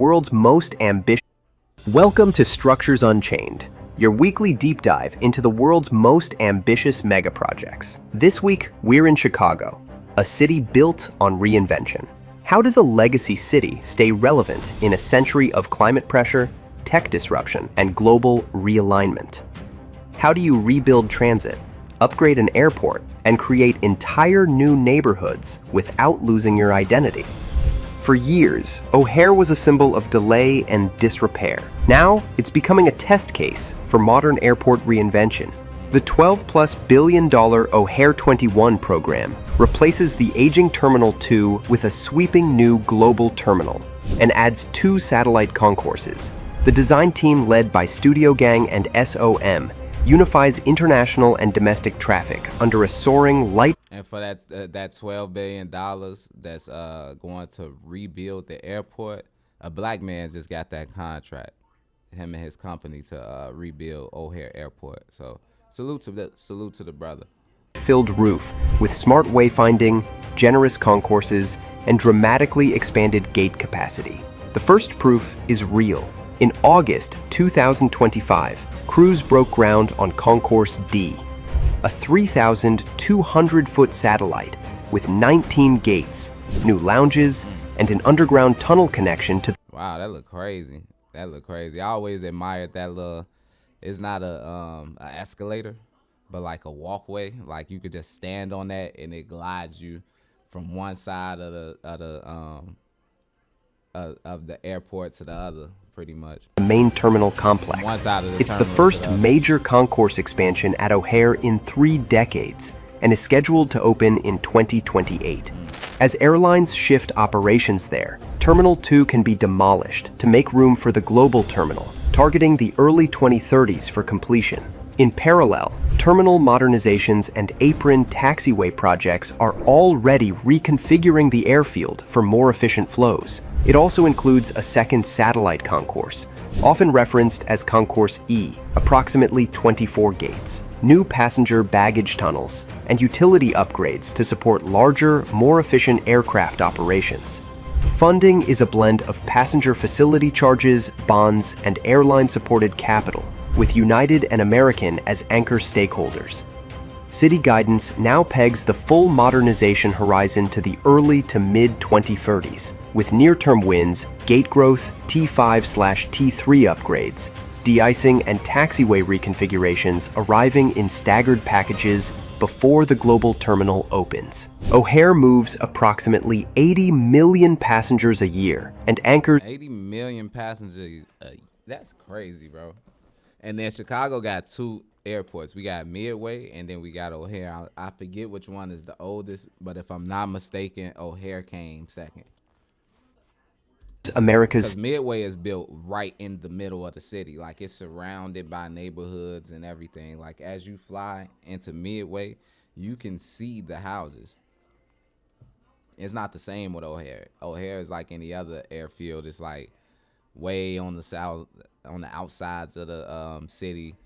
World's most ambitious. Welcome to Structures Unchained, your weekly deep dive into the world's most ambitious mega projects. This week, we're in Chicago, a city built on reinvention. How does a legacy city stay relevant in a century of climate pressure, tech disruption, and global realignment? How do you rebuild transit, upgrade an airport, and create entire new neighborhoods without losing your identity? For years, O'Hare was a symbol of delay and disrepair. Now, it's becoming a test case for modern airport reinvention. The $12+ billion O'Hare 21 program replaces the aging Terminal 2 with a sweeping new global terminal and adds 2 satellite concourses. The design team, led by Studio Gang and SOM, unifies international and domestic traffic under a soaring light. And for that $12 billion that's going to rebuild the airport, a black man just got that contract, him and his company, to rebuild O'Hare Airport. So salute to the brother. Filled roof with smart wayfinding, generous concourses, and dramatically expanded gate capacity. The first proof is real. In August 2025, crews broke ground on Concourse D, a 3,200-foot satellite with 19 gates, new lounges, and an underground tunnel connection to. Wow, that look crazy. I always admired that little. It's not a escalator, but like a walkway. Like you could just stand on that and it glides you from one side of the airport to the other, pretty much. The main terminal complex. It's the first major concourse expansion at O'Hare in 3 decades and is scheduled to open in 2028. As airlines shift operations there, Terminal 2 can be demolished to make room for the global terminal, targeting the early 2030s for completion. In parallel, terminal modernizations and apron taxiway projects are already reconfiguring the airfield for more efficient flows. It also includes a second satellite concourse, often referenced as Concourse E, approximately 24 gates, new passenger baggage tunnels, and utility upgrades to support larger, more efficient aircraft operations. Funding is a blend of passenger facility charges, bonds, and airline-supported capital, with United and American as anchor stakeholders. City guidance now pegs the full modernization horizon to the early to mid-2030s, with near-term wins, gate growth, T5/T3 upgrades, de-icing, and taxiway reconfigurations arriving in staggered packages before the global terminal opens. O'Hare moves approximately 80 million passengers a year and anchors 80 million passengers. That's crazy, bro. And then Chicago got 2 airports. We got Midway and then we got O'Hare. I forget which one is the oldest, but if I'm not mistaken, O'Hare came second. America's Midway is built right in the middle of the city. Like it's surrounded by neighborhoods and everything. Like as you fly into Midway, you can see the houses. It's not the same with O'Hare. O'Hare is like any other airfield. It's like way on the south, on the outsides of the city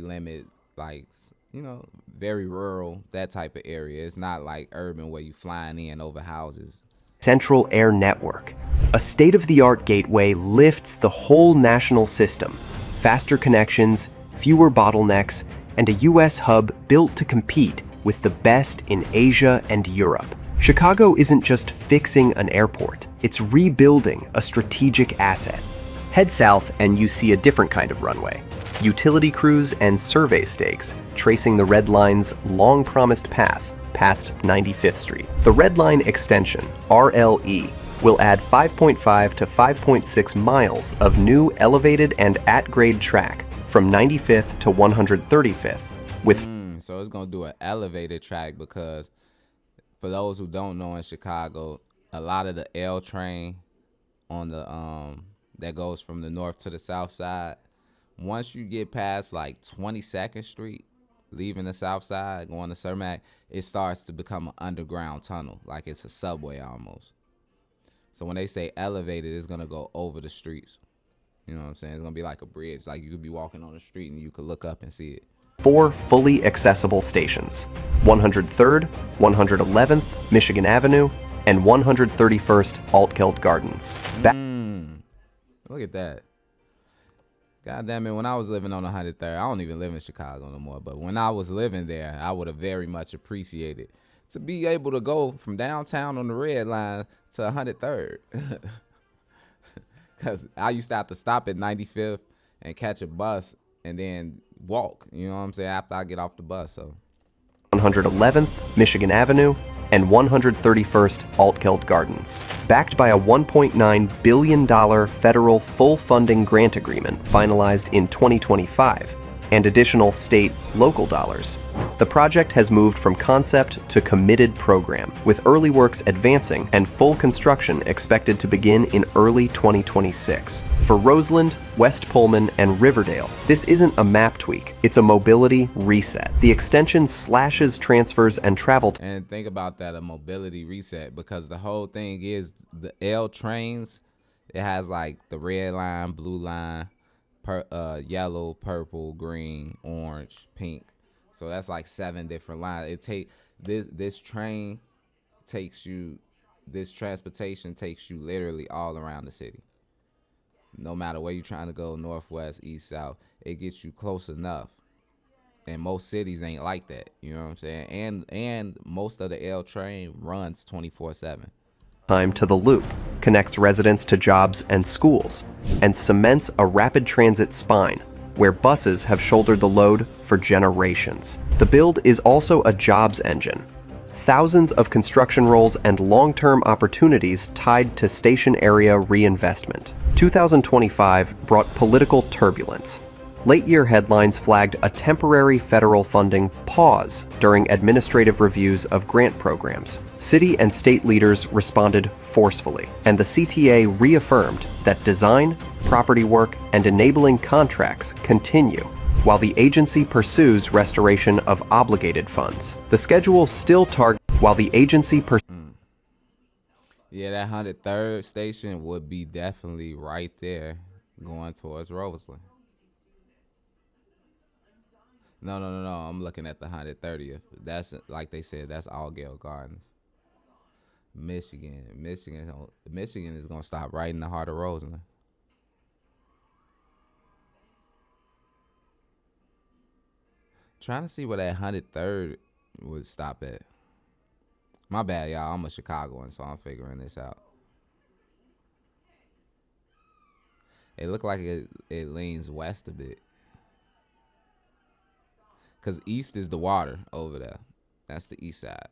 limit, like, you know, very rural, that type of area. It's not like urban where you flying in over houses. Central Air Network, a state-of-the-art gateway, lifts the whole national system. Faster connections, fewer bottlenecks, and a U.S. hub built to compete with the best in Asia and Europe. Chicago isn't just fixing an airport, it's rebuilding a strategic asset. Head south and you see a different kind of runway. Utility crews and survey stakes tracing the Red Line's long-promised path past 95th Street. The Red Line extension, RLE, will add 5.5 to 5.6 miles of new elevated and at-grade track from 95th to 135th with so it's going to do an elevated track, because for those who don't know, in Chicago, a lot of the L train on the that goes from the north to the south side, once you get past like 22nd Street, leaving the south side, going to Cermak, it starts to become an underground tunnel, like it's a subway almost. So when they say elevated, it's going to go over the streets. You know what I'm saying? It's going to be like a bridge. Like you could be walking on the street and you could look up and see it. 4 fully accessible stations: 103rd, 111th Michigan Avenue, and 131st Altgeld Gardens. Look at that. God damn it, when I was living on 103rd, I don't even live in Chicago no more, but when I was living there, I would have very much appreciated to be able to go from downtown on the red line to 103rd. Because I used to have to stop at 95th and catch a bus and then walk, you know what I'm saying, after I get off the bus. So 111th Michigan Avenue, and 131st Altgeld Gardens. Backed by a $1.9 billion federal full funding grant agreement finalized in 2025, and additional state, local dollars, the project has moved from concept to committed program, with early works advancing and full construction expected to begin in early 2026. For Roseland, West Pullman, and Riverdale, this isn't a map tweak, it's a mobility reset. The extension slashes transfers and travel and think about that, a mobility reset, because the whole thing is the L trains, it has like the red line, blue line, yellow, purple, green, orange, pink. So that's like 7 different lines. This train takes you, this transportation takes you literally all around the city. No matter where you're trying to go, northwest, east, south, it gets you close enough. And most cities ain't like that, you know what I'm saying? And most of the L train runs 24/7. time to the loop, connects residents to jobs and schools, and cements a rapid transit spine where buses have shouldered the load for generations. The build is also a jobs engine. Thousands of construction roles and long-term opportunities tied to station area reinvestment. 2025 brought political turbulence. Late-year headlines flagged a temporary federal funding pause during administrative reviews of grant programs. City and state leaders responded forcefully, and the CTA reaffirmed that design, property work, and enabling contracts continue, while the agency pursues restoration of obligated funds. The schedule still targets while the agency Yeah, that 103rd station would be definitely right there going towards Roseland. No. I'm looking at the 130th. That's, like they said, that's Altgeld Gardens. Michigan is gonna stop right in the heart of Roseland. Trying to see where that 103rd would stop at. My bad, y'all. I'm a Chicagoan, so I'm figuring this out. It looked like it leans west a bit. Because east is the water over there. That's the east side.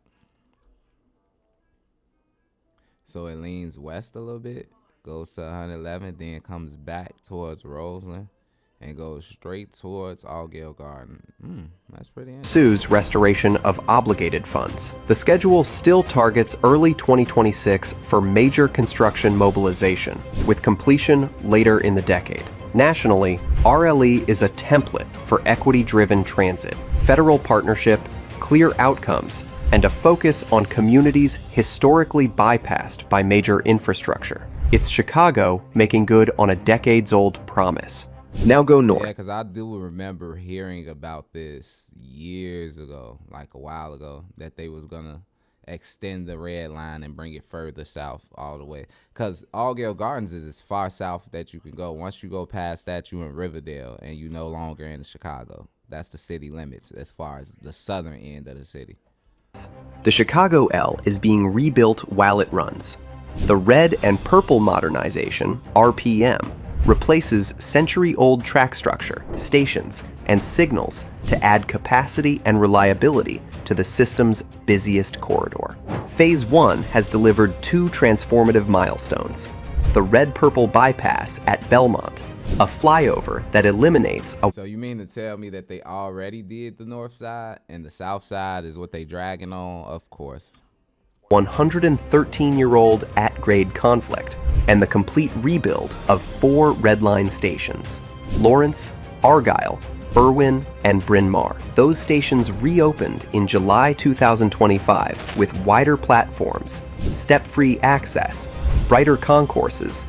So it leans west a little bit, goes to 111, then comes back towards Roseland, and goes straight towards Altgeld Garden. That's pretty interesting. Pursues restoration of obligated funds. The schedule still targets early 2026 for major construction mobilization, with completion later in the decade. Nationally, RLE is a template for equity-driven transit, federal partnership, clear outcomes, and a focus on communities historically bypassed by major infrastructure. It's Chicago making good on a decades-old promise. Now go north. Yeah, because I do remember hearing about this years ago, like a while ago, that they was going to extend the red line and bring it further south all the way. Because Altgeld Gardens is as far south that you can go. Once you go past that, you're in Riverdale, and you're no longer in Chicago. That's the city limits as far as the southern end of the city. The Chicago L is being rebuilt while it runs. The red and purple modernization, RPM, replaces century-old track structure, stations, and signals to add capacity and reliability to the system's busiest corridor. Phase 1 has delivered 2 transformative milestones. The red-purple bypass at Belmont, a flyover that eliminates a... So you mean to tell me that they already did the north side and the south side is what they dragging on? Of course. 113-year-old at-grade conflict, and the complete rebuild of 4 Red Line stations: Lawrence, Argyle, Irwin, and Bryn Mawr. Those stations reopened in July 2025 with wider platforms, step-free access, brighter concourses.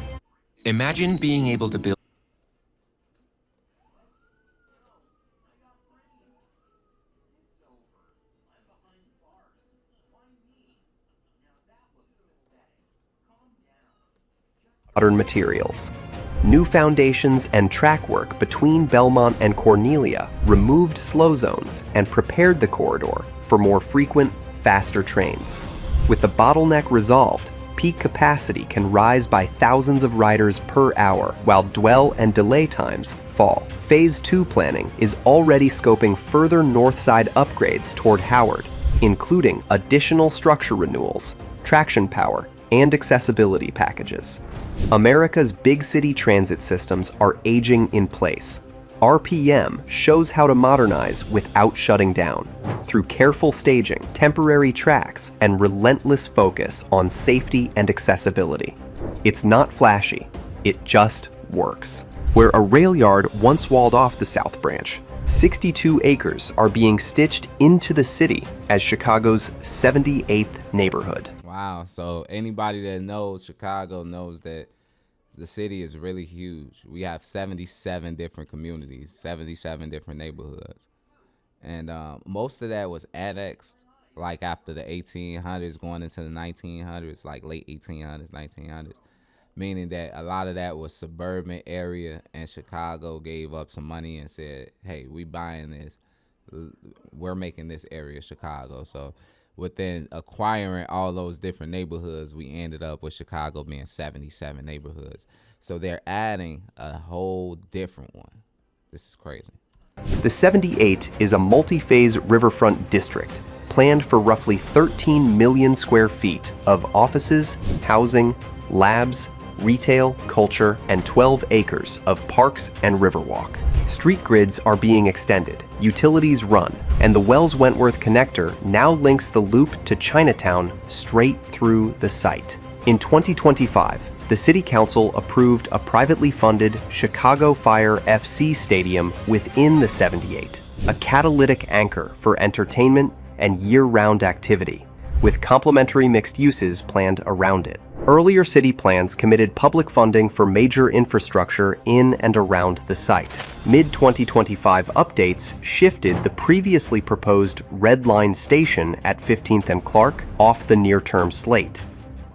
Imagine being able to build modern materials. New foundations and track work between Belmont and Cornelia removed slow zones and prepared the corridor for more frequent, faster trains. With the bottleneck resolved, peak capacity can rise by thousands of riders per hour, while dwell and delay times fall. Phase 2 planning is already scoping further north side upgrades toward Howard, including additional structure renewals, traction power, and accessibility packages. America's big city transit systems are aging in place. RPM shows how to modernize without shutting down, through careful staging, temporary tracks, and relentless focus on safety and accessibility. It's not flashy, it just works. Where a rail yard once walled off the South Branch, 62 acres are being stitched into the city as Chicago's 78th neighborhood. Wow, so anybody that knows Chicago knows that the city is really huge. We have 77 different communities, 77 different neighborhoods. And most of that was annexed like after the 1800s going into the 1900s, like late 1800s, 1900s. Meaning that a lot of that was suburban area, and Chicago gave up some money and said, hey, we buying this. We're making this area Chicago. So within acquiring all those different neighborhoods, we ended up with Chicago being 77 neighborhoods. So they're adding a whole different one. This is crazy. The 78 is a multi-phase riverfront district planned for roughly 13 million square feet of offices, housing, labs, retail, culture, and 12 acres of parks and riverwalk. Street grids are being extended, utilities run, and the Wells-Wentworth connector now links the loop to Chinatown straight through the site. In 2025, the City Council approved a privately funded Chicago Fire FC stadium within the 78, a catalytic anchor for entertainment and year-round activity, with complementary mixed uses planned around it. Earlier city plans committed public funding for major infrastructure in and around the site. Mid-2025 updates shifted the previously proposed Red Line station at 15th and Clark off the near-term slate,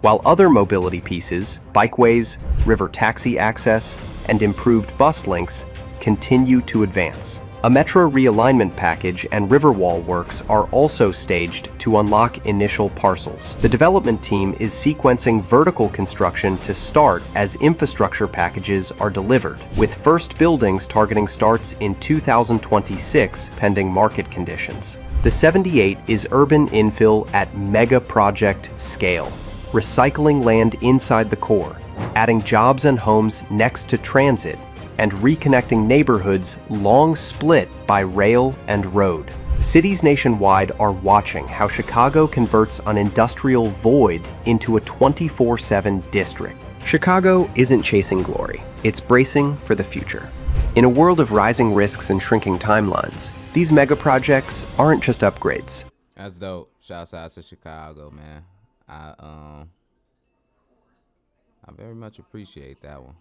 while other mobility pieces, bikeways, river taxi access, and improved bus links continue to advance. A metro realignment package and Riverwall works are also staged to unlock initial parcels. The development team is sequencing vertical construction to start as infrastructure packages are delivered, with first buildings targeting starts in 2026 pending market conditions. The 78 is urban infill at mega project scale, recycling land inside the core, adding jobs and homes next to transit, and reconnecting neighborhoods long split by rail and road. Cities nationwide are watching how Chicago converts an industrial void into a 24/7 district. Chicago isn't chasing glory, it's bracing for the future. In a world of rising risks and shrinking timelines, these mega projects aren't just upgrades. That's dope. Shouts out to Chicago, man. I very much appreciate that one.